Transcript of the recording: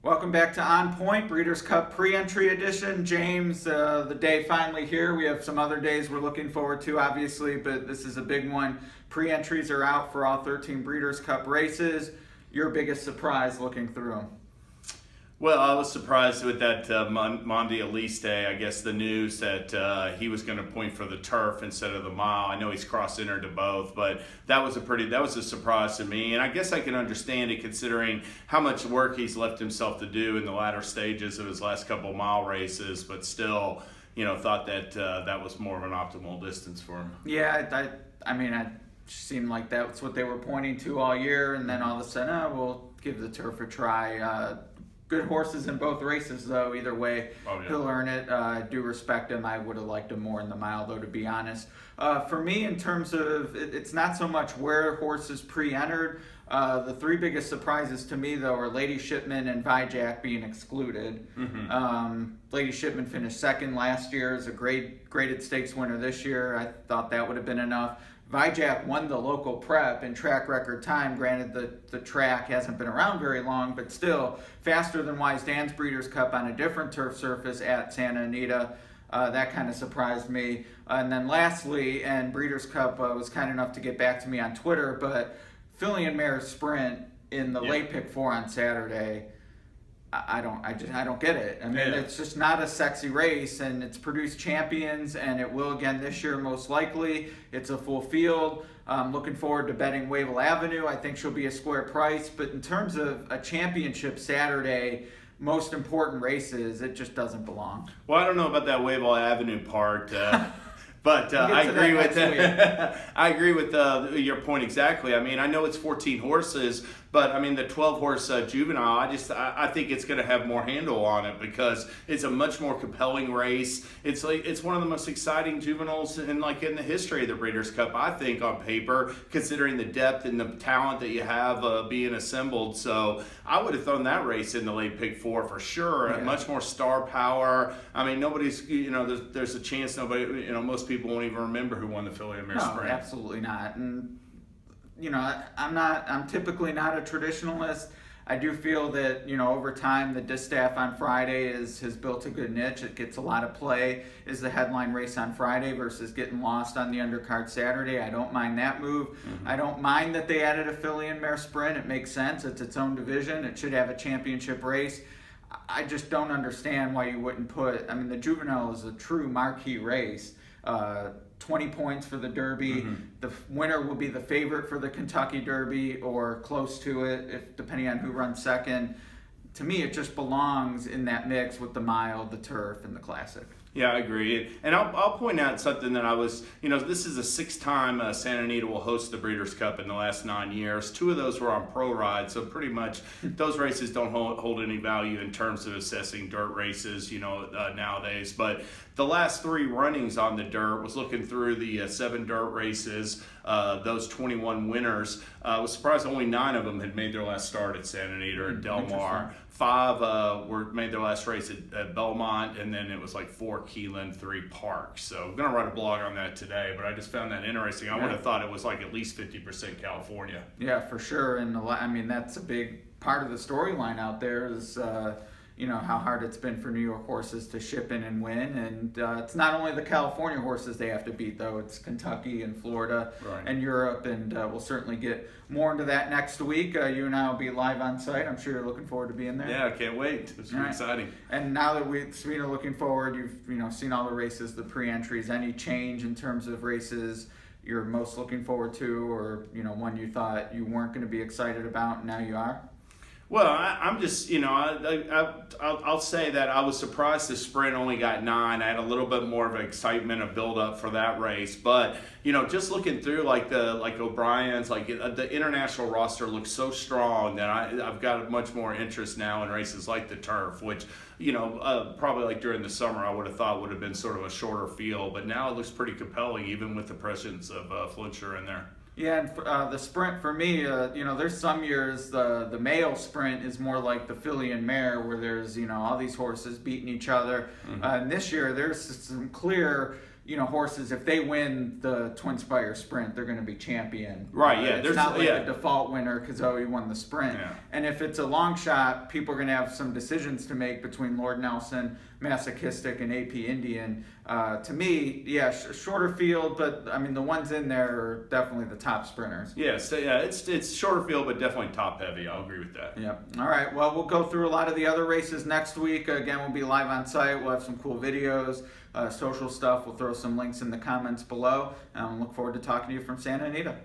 Welcome back to On Point, Breeders' Cup pre-entry edition. James, the day finally here. We have some other days we're looking forward to, obviously, but this is a big one. Pre-entries are out for all 13 Breeders' Cup races. Your biggest surprise looking through them? Well, I was surprised with that Monte Aliste, I guess the news that he was going to point for the turf instead of the mile. I know he's cross-entered to both, but that was a surprise to me. And I guess I can understand it considering how much work he's left himself to do in the latter stages of his last couple mile races, but still, thought that that was more of an optimal distance for him. Yeah, I mean, it seemed like that's what they were pointing to all year, and then all of a sudden, we'll give the turf a try. Good horses in both races, though. Either way, He'll earn it. I do respect him. I would have liked him more in the mile, though, to be honest. For me, in terms of, it's not so much where horses pre-entered. The three biggest surprises to me, though, are Lady Shipman and Vijack being excluded. Lady Shipman finished second last year as a graded stakes winner this year. I thought that would have been enough. Vijack won the local prep in track record time. Granted, the track hasn't been around very long, but still faster than Wise Dan's Breeders' Cup on a different turf surface at Santa Anita. That kind of surprised me. And then lastly, and Breeders' Cup was kind enough to get back to me on Twitter, but Filly and Mare Sprint in the late pick 4 on Saturday, I don't get it. I mean, It's just not a sexy race, and it's produced champions, and it will again this year most likely. It's a full field. I'm looking forward to betting Wavell Avenue. I think she'll be a square price, but in terms of a championship Saturday, most important races, it just doesn't belong. Well, I don't know about that Wavell Avenue part. But I agree with that. I agree with your point exactly. I mean, I know it's 14 horses, but I mean the 12-horse juvenile. I think it's going to have more handle on it because it's a much more compelling race. It's one of the most exciting juveniles in the history of the Breeders' Cup. I think on paper, considering the depth and the talent that you have being assembled. So I would have thrown that race in the late pick 4 for sure. Yeah. Much more star power. I mean, nobody's there's a chance nobody most people won't even remember who won the Filly and Mare Sprint. No, absolutely not. And I'm typically not a traditionalist. I do feel that, over time the distaff on Friday has built a good niche. It gets a lot of play. Is the headline race on Friday versus getting lost on the undercard Saturday. I don't mind that move. I don't mind that they added a Filly and Mare Sprint. It makes sense. It's its own division. It should have a championship race. I just don't understand why you wouldn't the Juvenile is a true marquee race. 20 points for the Derby. The winner will be the favorite for the Kentucky Derby or close to it, depending on who runs second. To me, it just belongs in that mix with the mile, the turf, and the classic. Yeah, I agree. And I'll point out something that I was, this is the 6th time Santa Anita will host the Breeders' Cup in the last 9 years. 2 of those were on pro ride, so pretty much those races don't hold any value in terms of assessing dirt races, nowadays. But the last 3 runnings on the dirt, was looking through the 7 dirt races, those 21 winners. I was surprised only 9 of them had made their last start at Santa Anita or Del Mar. 5 made their last race at Belmont, and then it was 4 Keeneland, 3 Park. So I'm going to write a blog on that today, but I just found that interesting. I would have thought it was at least 50% California. Yeah, for sure. And that's a big part of the storyline out there is how hard it's been for New York horses to ship in and win. And it's not only the California horses they have to beat, though. It's Kentucky and Florida and Europe. And we'll certainly get more into that next week. You and I will be live on site. I'm sure you're looking forward to being there. Yeah, I can't wait. It's really exciting. And now that speaking of looking forward, you've seen all the races, the pre-entries. Any change in terms of races you're most looking forward to, or one you thought you weren't going to be excited about and now you are? Well, I'm just, I'll say that I was surprised the sprint only got 9. I had a little bit more of an excitement, a build up for that race. But, just looking through O'Brien's, the international roster looks so strong that I've got much more interest now in races like the turf, which, probably during the summer I would have thought would have been sort of a shorter field. But now it looks pretty compelling, even with the presence of Flincher in there. Yeah, and the sprint for me, there's some years the male sprint is more like the Filly and Mare where there's, all these horses beating each other. And this year there's some clear, horses, if they win the Twinspire sprint, they're going to be champion. Right, yeah. It's not like a default winner because he won the sprint. Yeah. And if it's a long shot, people are going to have some decisions to make between Lord Nelson, Masochistic, and AP Indian. To me, shorter field, but I mean the ones in there are definitely the top sprinters. Yeah, so it's shorter field, but definitely top heavy. I'll agree with that. Yep. All right. Well, we'll go through a lot of the other races next week. Again, we'll be live on site. We'll have some cool videos, social stuff. We'll throw some links in the comments below. Look forward to talking to you from Santa Anita.